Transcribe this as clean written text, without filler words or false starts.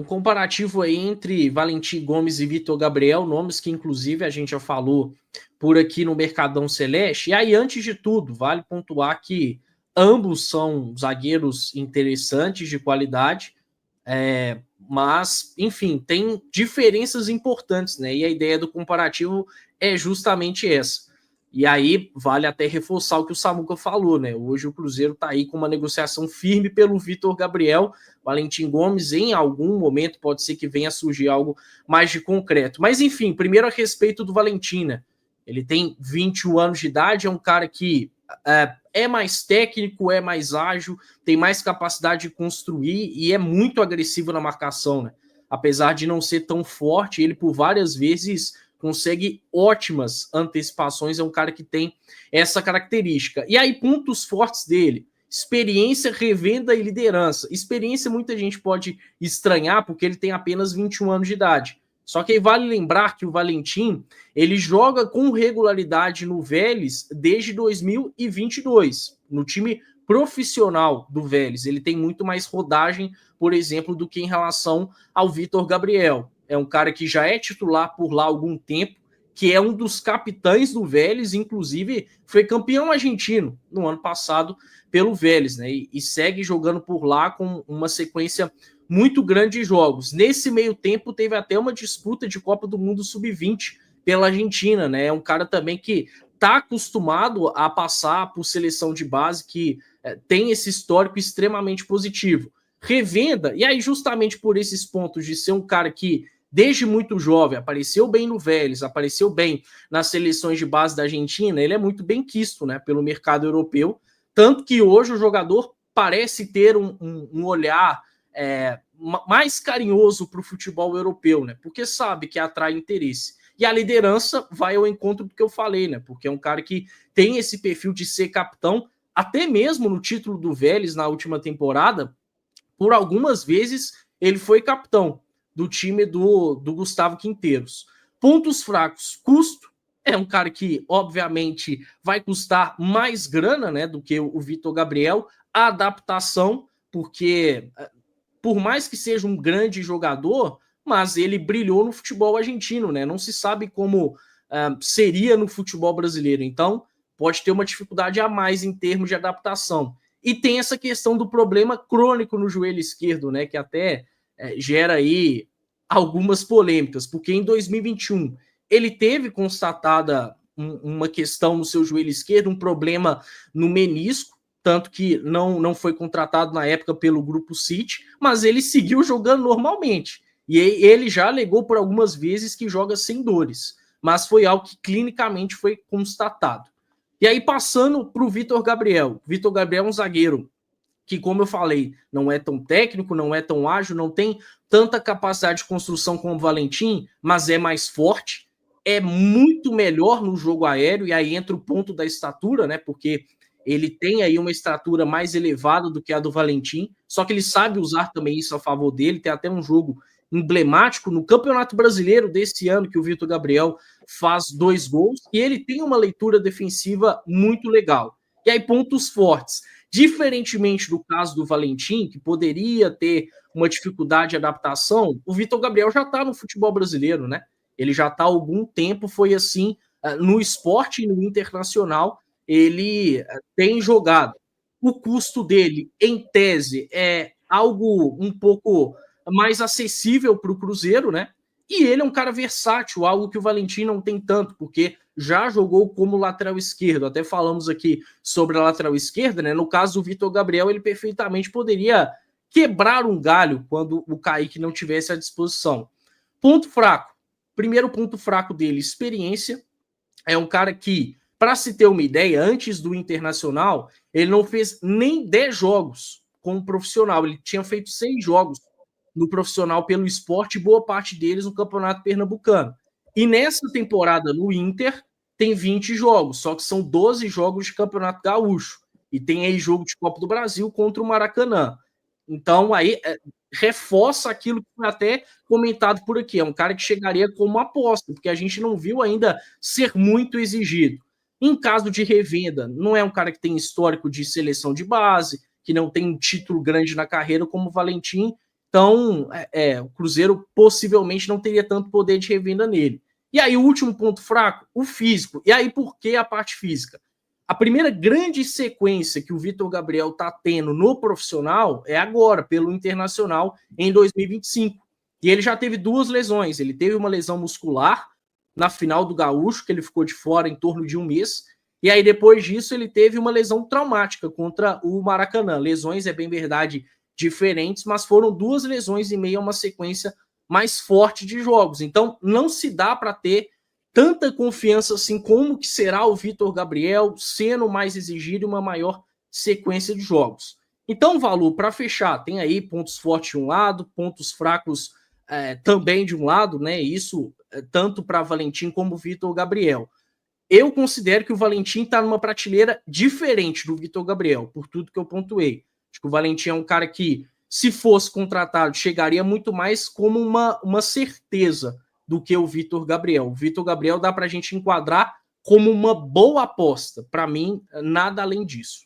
Um comparativo aí entre Valentim Gomes e Vitor Gabriel, nomes que inclusive a gente já falou por aqui no Mercadão Celeste. E aí, antes de tudo, vale pontuar que ambos são zagueiros interessantes, de qualidade, mas, enfim, tem diferenças importantes, né? E a ideia do comparativo é justamente essa. E aí, vale até reforçar o que o Samuca falou, né? Hoje o Cruzeiro tá aí com uma negociação firme pelo Vitor Gabriel. Valentim Gomes, em algum momento, pode ser que venha a surgir algo mais de concreto. Mas, enfim, primeiro a respeito do Valentim, né? Ele tem 21 anos de idade, é um cara que é mais técnico, é mais ágil, tem mais capacidade de construir e é muito agressivo na marcação, né? Apesar de não ser tão forte, ele por várias vezes consegue ótimas antecipações, é um cara que tem essa característica. E aí, pontos fortes dele: experiência, revenda e liderança. Experiência muita gente pode estranhar porque ele tem apenas 21 anos de idade. Só que aí vale lembrar que o Valentim, ele joga com regularidade no Vélez desde 2022, no time profissional do Vélez. Ele tem muito mais rodagem, por exemplo, do que em relação ao Vitor Gabriel. É um cara que já é titular por lá há algum tempo, que é um dos capitães do Vélez, inclusive foi campeão argentino no ano passado pelo Vélez, né? E segue jogando por lá com uma sequência muito grande de jogos. Nesse meio tempo, teve até uma disputa de Copa do Mundo Sub-20 pela Argentina, né? É um cara também que está acostumado a passar por seleção de base, que tem esse histórico extremamente positivo. Revenda, e aí justamente por esses pontos de ser um cara que desde muito jovem apareceu bem no Vélez, apareceu bem nas seleções de base da Argentina, ele é muito bem quisto, né, pelo mercado europeu, tanto que hoje o jogador parece ter um olhar mais carinhoso para o futebol europeu, né, porque sabe que atrai interesse. E a liderança vai ao encontro do que eu falei, né, porque é um cara que tem esse perfil de ser capitão, até mesmo no título do Vélez na última temporada, por algumas vezes ele foi capitão do time do Gustavo Quinteiros. Pontos fracos: custo. É um cara que, obviamente, vai custar mais grana, né, do que o Vitor Gabriel. A adaptação, porque por mais que seja um grande jogador, mas ele brilhou no futebol argentino, né? Não se sabe como seria no futebol brasileiro. Então, pode ter uma dificuldade a mais em termos de adaptação. E tem essa questão do problema crônico no joelho esquerdo, né? Que até gera aí algumas polêmicas, porque em 2021 ele teve constatada uma questão no seu joelho esquerdo, um problema no menisco, tanto que não foi contratado na época pelo Grupo City, mas ele seguiu jogando normalmente. E ele já alegou por algumas vezes que joga sem dores, mas foi algo que clinicamente foi constatado. E aí, passando para o Vitor Gabriel. Vitor Gabriel é um zagueiro que, como eu falei, não é tão técnico, não é tão ágil, não tem tanta capacidade de construção como o Valentim, mas é mais forte, é muito melhor no jogo aéreo, e aí entra o ponto da estatura, né? Porque ele tem aí uma estatura mais elevada do que a do Valentim, só que ele sabe usar também isso a favor dele. Tem até um jogo emblemático no Campeonato Brasileiro desse ano que o Vitor Gabriel faz 2 gols e ele tem uma leitura defensiva muito legal. E aí, pontos fortes: diferentemente do caso do Valentim, que poderia ter uma dificuldade de adaptação, o Vitor Gabriel já está no futebol brasileiro, né? Ele já está há algum tempo, foi assim no Sport e no Internacional, ele tem jogado. O custo dele, em tese, é algo um pouco mais acessível para o Cruzeiro, né? E ele é um cara versátil, algo que o Valentim não tem tanto, porque já jogou como lateral esquerdo. Até falamos aqui sobre a lateral esquerda, né? No caso do Vitor Gabriel, ele perfeitamente poderia quebrar um galho quando o Kaique não tivesse à disposição. Ponto fraco. Primeiro ponto fraco dele: experiência. É um cara que, para se ter uma ideia, antes do Internacional, ele não fez nem 10 jogos como profissional. Ele tinha feito 6 jogos no profissional pelo Sport, boa parte deles no Campeonato Pernambucano. E nessa temporada no Inter tem 20 jogos, só que são 12 jogos de Campeonato Gaúcho. E tem aí jogo de Copa do Brasil contra o Maracanã. Então aí reforça aquilo que foi até comentado por aqui. É um cara que chegaria como aposta, porque a gente não viu ainda ser muito exigido. Em caso de revenda, não é um cara que tem histórico de seleção de base, que não tem um título grande na carreira como o Valentim, Então, o Cruzeiro possivelmente não teria tanto poder de revenda nele. E aí, o último ponto fraco, o físico. E aí, por que a parte física? A primeira grande sequência que o Vitor Gabriel está tendo no profissional é agora, pelo Internacional, em 2025. E ele já teve 2 lesões. Ele teve uma lesão muscular na final do Gaúcho, que ele ficou de fora em torno de 1 mês. E aí, depois disso, ele teve uma lesão traumática contra o Maracanã. Lesões, é bem verdade, diferentes, mas foram 2 lesões em meio a uma sequência mais forte de jogos. Então, não se dá para ter tanta confiança assim como que será o Vitor Gabriel sendo mais exigido e uma maior sequência de jogos. Então, Valu, para fechar, tem aí pontos fortes de um lado, pontos fracos também de um lado, né? Isso tanto para Valentim como Vitor Gabriel. Eu considero que o Valentim está numa prateleira diferente do Vitor Gabriel, por tudo que eu pontuei. Acho que o Valentim é um cara que, se fosse contratado, chegaria muito mais como uma certeza do que o Vitor Gabriel. O Vitor Gabriel dá para a gente enquadrar como uma boa aposta. Para mim, nada além disso.